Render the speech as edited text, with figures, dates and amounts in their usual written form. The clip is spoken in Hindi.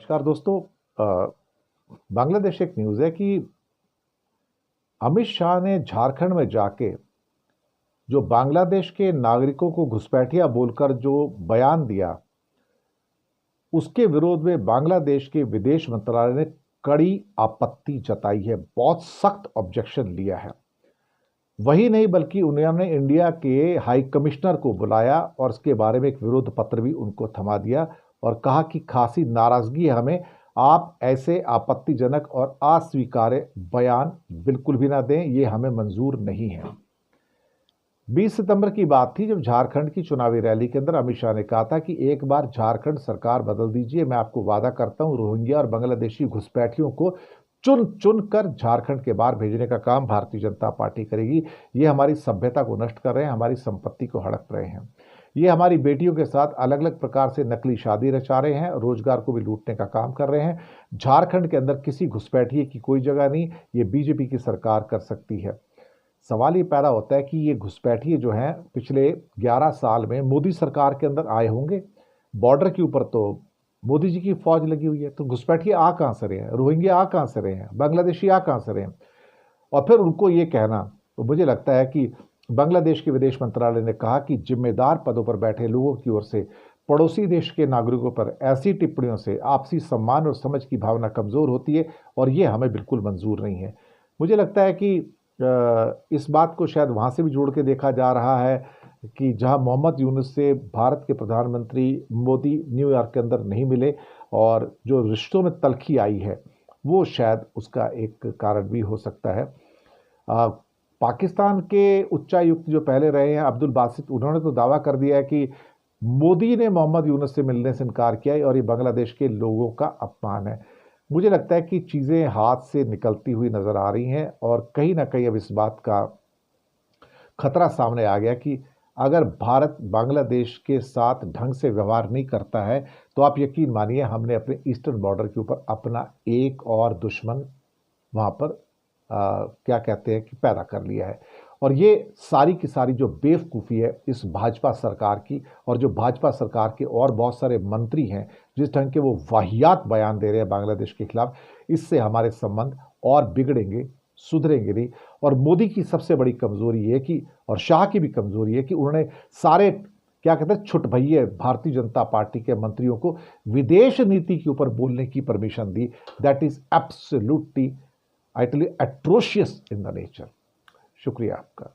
नमस्कार दोस्तों। बांग्लादेश एक न्यूज़ है कि अमित शाह ने झारखंड में जाके जो बांग्लादेश के नागरिकों को घुसपैठिया बोलकर जो बयान दिया, उसके विरोध में बांग्लादेश के विदेश मंत्रालय ने कड़ी आपत्ति जताई है, बहुत सख्त ऑब्जेक्शन लिया है। वही नहीं बल्कि उन्होंने इंडिया के हाई कमिश्नर को बुलाया और इसके बारे में एक विरोध पत्र भी उनको थमा दिया और कहा कि खासी नाराजगी है हमें, आप ऐसे आपत्तिजनक और अस्वीकार्य बयान बिल्कुल भी ना दें, ये हमें मंजूर नहीं है। 20 सितंबर की बात थी जब झारखंड की चुनावी रैली के अंदर अमित शाह ने कहा था कि एक बार झारखंड सरकार बदल दीजिए, मैं आपको वादा करता हूं रोहिंग्या और बांग्लादेशी घुसपैठियों को चुन चुन कर झारखंड के बाहर भेजने का काम भारतीय जनता पार्टी करेगी। ये हमारी सभ्यता को नष्ट कर रहे हैं, हमारी संपत्ति को हड़प रहे हैं, ये हमारी बेटियों के साथ अलग अलग प्रकार से नकली शादी रचा रहे हैं, रोजगार को भी लूटने का काम कर रहे हैं। झारखंड के अंदर किसी घुसपैठिए की कोई जगह नहीं, ये बीजेपी की सरकार कर सकती है। सवाल ये पैदा होता है कि ये घुसपैठिए जो हैं पिछले 11 साल में मोदी सरकार के अंदर आए होंगे। बॉर्डर के ऊपर तो मोदी जी की फौज लगी हुई है, तो घुसपैठिए आ कहां से रहे हैं, रोहिंग्या आ कहां से रहे हैं, बांग्लादेशी आ कहां से रहे हैं। और फिर उनको ये कहना, तो मुझे लगता है कि बांग्लादेश के विदेश मंत्रालय ने कहा कि जिम्मेदार पदों पर बैठे लोगों की ओर से पड़ोसी देश के नागरिकों पर ऐसी टिप्पणियों से आपसी सम्मान और समझ की भावना कमजोर होती है और ये हमें बिल्कुल मंजूर नहीं है। मुझे लगता है कि इस बात को शायद वहां से भी जोड़ के देखा जा रहा है कि जहां मोहम्मद यूनुस से भारत के प्रधानमंत्री मोदी न्यूयॉर्क के अंदर नहीं मिले और जो रिश्तों में तल्खी आई है, वो शायद उसका एक कारण भी हो सकता है। पाकिस्तान के उच्चायुक्त जो पहले रहे हैं अब्दुल बासित, उन्होंने तो दावा कर दिया है कि मोदी ने मोहम्मद यूनुस से मिलने से इनकार किया है और ये बांग्लादेश के लोगों का अपमान है। मुझे लगता है कि चीज़ें हाथ से निकलती हुई नजर आ रही हैं और कहीं ना कहीं अब इस बात का खतरा सामने आ गया कि अगर भारत बांग्लादेश के साथ ढंग से व्यवहार नहीं करता है तो आप यकीन मानिए हमने अपने ईस्टर्न बॉर्डर के ऊपर अपना एक और दुश्मन वहां पर क्या कहते हैं कि पैदा कर लिया है। और ये सारी की सारी जो बेवकूफ़ी है इस भाजपा सरकार की, और जो भाजपा सरकार के और बहुत सारे मंत्री हैं जिस ढंग के वो वाहियात बयान दे रहे हैं बांग्लादेश के खिलाफ, इससे हमारे संबंध और बिगड़ेंगे, सुधरेंगे नहीं। और मोदी की सबसे बड़ी कमजोरी है कि, और शाह की भी कमजोरी है कि उन्होंने सारे क्या कहते हैं छुट भैये भारतीय जनता पार्टी के मंत्रियों को विदेश नीति के ऊपर बोलने की permission the. That is absolutely atrocious in the nature. शुक्रिया आपका।